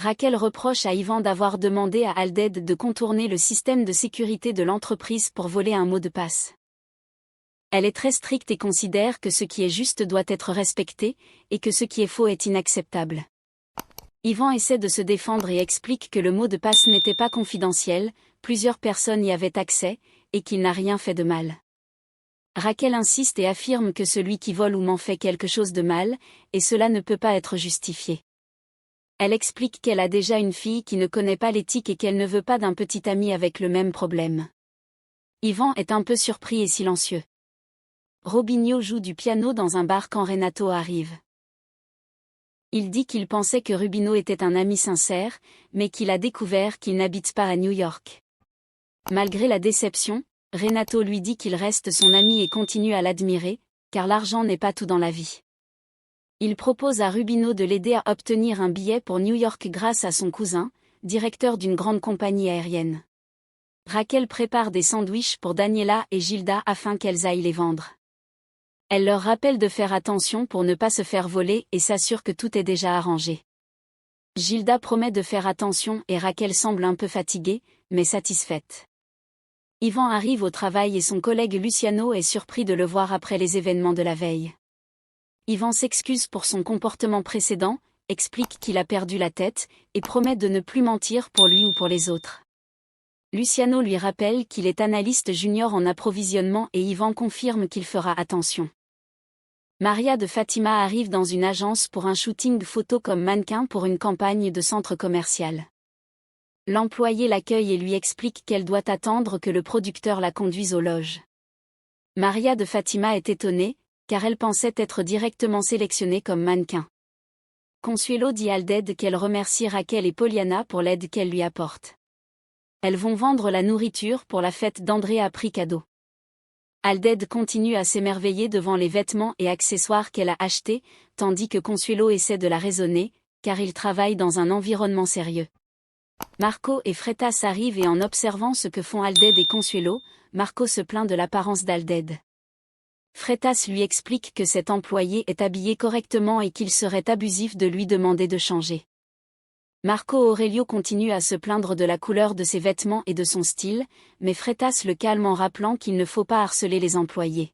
Raquel reproche à Yvan d'avoir demandé à Alded de contourner le système de sécurité de l'entreprise pour voler un mot de passe. Elle est très stricte et considère que ce qui est juste doit être respecté, et que ce qui est faux est inacceptable. Yvan essaie de se défendre et explique que le mot de passe n'était pas confidentiel, plusieurs personnes y avaient accès, et qu'il n'a rien fait de mal. Raquel insiste et affirme que celui qui vole ou ment fait quelque chose de mal, et cela ne peut pas être justifié. Elle explique qu'elle a déjà une fille qui ne connaît pas l'éthique et qu'elle ne veut pas d'un petit ami avec le même problème. Yvan est un peu surpris et silencieux. Robinho joue du piano dans un bar quand Renato arrive. Il dit qu'il pensait que Rubino était un ami sincère, mais qu'il a découvert qu'il n'habite pas à New York. Malgré la déception, Renato lui dit qu'il reste son ami et continue à l'admirer, car l'argent n'est pas tout dans la vie. Il propose à Rubino de l'aider à obtenir un billet pour New York grâce à son cousin, directeur d'une grande compagnie aérienne. Raquel prépare des sandwichs pour Daniela et Gilda afin qu'elles aillent les vendre. Elle leur rappelle de faire attention pour ne pas se faire voler et s'assure que tout est déjà arrangé. Gilda promet de faire attention et Raquel semble un peu fatiguée, mais satisfaite. Yvan arrive au travail et son collègue Luciano est surpris de le voir après les événements de la veille. Yvan s'excuse pour son comportement précédent, explique qu'il a perdu la tête, et promet de ne plus mentir pour lui ou pour les autres. Luciano lui rappelle qu'il est analyste junior en approvisionnement et Yvan confirme qu'il fera attention. Maria de Fatima arrive dans une agence pour un shooting photo comme mannequin pour une campagne de centre commercial. L'employé l'accueille et lui explique qu'elle doit attendre que le producteur la conduise aux loges. Maria de Fatima est étonnée, car elle pensait être directement sélectionnée comme mannequin. Consuelo dit à Alded qu'elle remercie Raquel et Poliana pour l'aide qu'elle lui apporte. Elles vont vendre la nourriture pour la fête d'André à prix cadeau. Alded continue à s'émerveiller devant les vêtements et accessoires qu'elle a achetés, tandis que Consuelo essaie de la raisonner, car il travaille dans un environnement sérieux. Marco et Freitas arrivent et en observant ce que font Alded et Consuelo, Marco se plaint de l'apparence d'Alded. Freitas lui explique que cet employé est habillé correctement et qu'il serait abusif de lui demander de changer. Marco Aurelio continue à se plaindre de la couleur de ses vêtements et de son style, mais Freitas le calme en rappelant qu'il ne faut pas harceler les employés.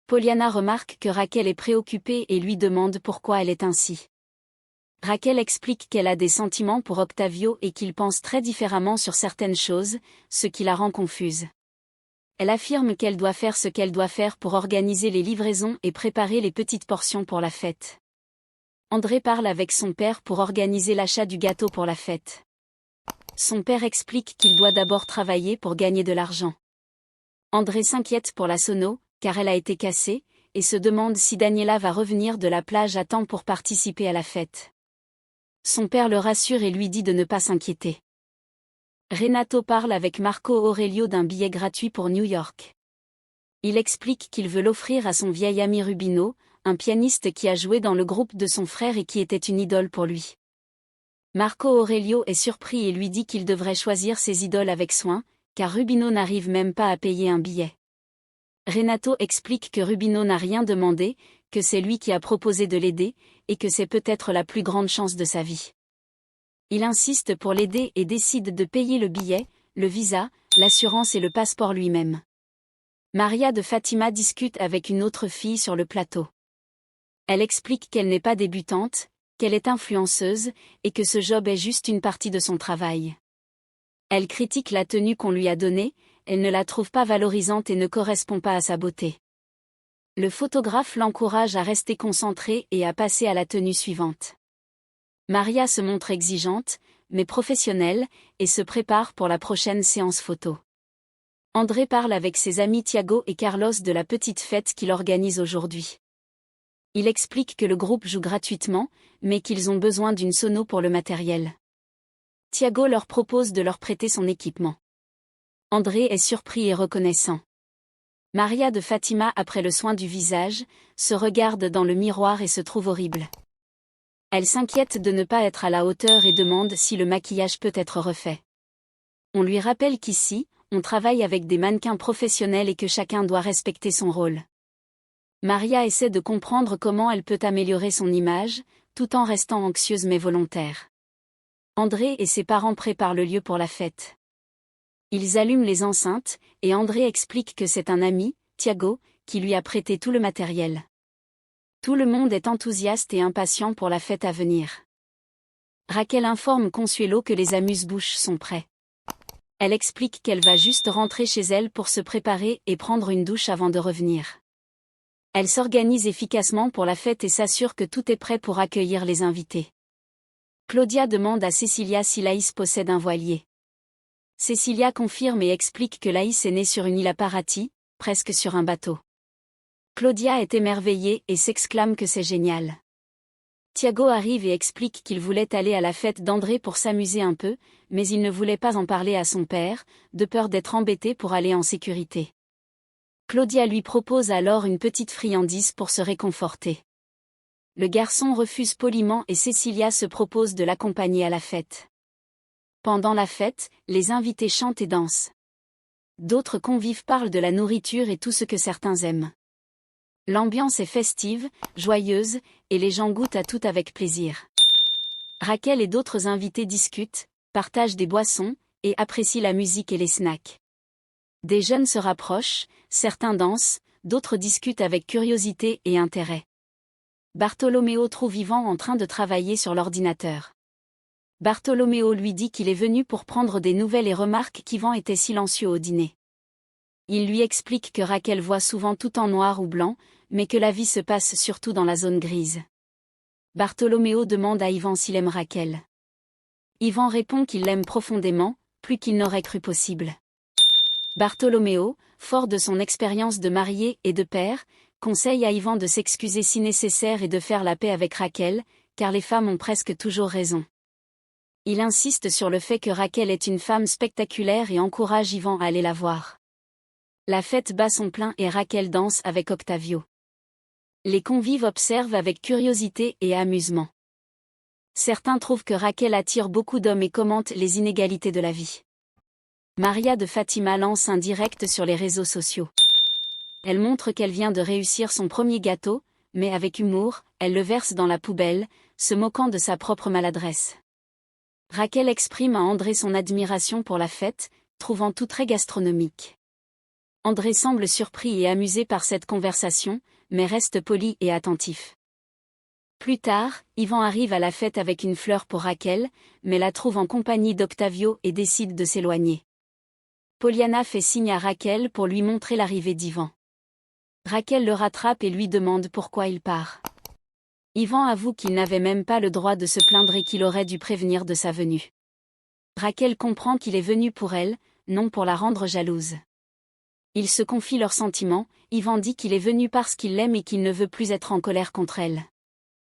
Poliana remarque que Raquel est préoccupée et lui demande pourquoi elle est ainsi. Raquel explique qu'elle a des sentiments pour Octavio et qu'il pense très différemment sur certaines choses, ce qui la rend confuse. Elle affirme qu'elle doit faire ce qu'elle doit faire pour organiser les livraisons et préparer les petites portions pour la fête. André parle avec son père pour organiser l'achat du gâteau pour la fête. Son père explique qu'il doit d'abord travailler pour gagner de l'argent. André s'inquiète pour la sono, car elle a été cassée, et se demande si Daniela va revenir de la plage à temps pour participer à la fête. Son père le rassure et lui dit de ne pas s'inquiéter. Renato parle avec Marco Aurelio d'un billet gratuit pour New York. Il explique qu'il veut l'offrir à son vieil ami Rubino, un pianiste qui a joué dans le groupe de son frère et qui était une idole pour lui. Marco Aurelio est surpris et lui dit qu'il devrait choisir ses idoles avec soin, car Rubino n'arrive même pas à payer un billet. Renato explique que Rubino n'a rien demandé, que c'est lui qui a proposé de l'aider, et que c'est peut-être la plus grande chance de sa vie. Il insiste pour l'aider et décide de payer le billet, le visa, l'assurance et le passeport lui-même. Maria de Fatima discute avec une autre fille sur le plateau. Elle explique qu'elle n'est pas débutante, qu'elle est influenceuse, et que ce job est juste une partie de son travail. Elle critique la tenue qu'on lui a donnée, elle ne la trouve pas valorisante et ne correspond pas à sa beauté. Le photographe l'encourage à rester concentrée et à passer à la tenue suivante. Maria se montre exigeante, mais professionnelle, et se prépare pour la prochaine séance photo. André parle avec ses amis Thiago et Carlos de la petite fête qu'il organise aujourd'hui. Il explique que le groupe joue gratuitement, mais qu'ils ont besoin d'une sono pour le matériel. Thiago leur propose de leur prêter son équipement. André est surpris et reconnaissant. Maria de Fatima, après le soin du visage, se regarde dans le miroir et se trouve horrible. Elle s'inquiète de ne pas être à la hauteur et demande si le maquillage peut être refait. On lui rappelle qu'ici, on travaille avec des mannequins professionnels et que chacun doit respecter son rôle. Maria essaie de comprendre comment elle peut améliorer son image, tout en restant anxieuse mais volontaire. André et ses parents préparent le lieu pour la fête. Ils allument les enceintes, et André explique que c'est un ami, Thiago, qui lui a prêté tout le matériel. Tout le monde est enthousiaste et impatient pour la fête à venir. Raquel informe Consuelo que les amuse-bouches sont prêts. Elle explique qu'elle va juste rentrer chez elle pour se préparer et prendre une douche avant de revenir. Elle s'organise efficacement pour la fête et s'assure que tout est prêt pour accueillir les invités. Claudia demande à Cecilia si Laïs possède un voilier. Cecilia confirme et explique que Laïs est née sur une île à Paraty, presque sur un bateau. Claudia est émerveillée et s'exclame que c'est génial. Thiago arrive et explique qu'il voulait aller à la fête d'André pour s'amuser un peu, mais il ne voulait pas en parler à son père, de peur d'être embêté pour aller en sécurité. Claudia lui propose alors une petite friandise pour se réconforter. Le garçon refuse poliment et Cecilia se propose de l'accompagner à la fête. Pendant la fête, les invités chantent et dansent. D'autres convives parlent de la nourriture et tout ce que certains aiment. L'ambiance est festive, joyeuse, et les gens goûtent à tout avec plaisir. Raquel et d'autres invités discutent, partagent des boissons, et apprécient la musique et les snacks. Des jeunes se rapprochent, certains dansent, d'autres discutent avec curiosité et intérêt. Bartolomeo trouve Yvan en train de travailler sur l'ordinateur. Bartolomeo lui dit qu'il est venu pour prendre des nouvelles et remarque qu'Yvan était silencieux au dîner. Il lui explique que Raquel voit souvent tout en noir ou blanc, mais que la vie se passe surtout dans la zone grise. Bartolomeo demande à Yvan s'il aime Raquel. Yvan répond qu'il l'aime profondément, plus qu'il n'aurait cru possible. Bartolomeo, fort de son expérience de marié et de père, conseille à Yvan de s'excuser si nécessaire et de faire la paix avec Raquel, car les femmes ont presque toujours raison. Il insiste sur le fait que Raquel est une femme spectaculaire et encourage Yvan à aller la voir. La fête bat son plein et Raquel danse avec Octavio. Les convives observent avec curiosité et amusement. Certains trouvent que Raquel attire beaucoup d'hommes et commentent les inégalités de la vie. Maria de Fatima lance un direct sur les réseaux sociaux. Elle montre qu'elle vient de réussir son premier gâteau, mais avec humour, elle le verse dans la poubelle, se moquant de sa propre maladresse. Raquel exprime à André son admiration pour la fête, trouvant tout très gastronomique. André semble surpris et amusé par cette conversation, mais reste poli et attentif. Plus tard, Yvan arrive à la fête avec une fleur pour Raquel, mais la trouve en compagnie d'Octavio et décide de s'éloigner. Poliana fait signe à Raquel pour lui montrer l'arrivée d'Yvan. Raquel le rattrape et lui demande pourquoi il part. Yvan avoue qu'il n'avait même pas le droit de se plaindre et qu'il aurait dû prévenir de sa venue. Raquel comprend qu'il est venu pour elle, non pour la rendre jalouse. Ils se confient leurs sentiments, Yvan dit qu'il est venu parce qu'il l'aime et qu'il ne veut plus être en colère contre elle.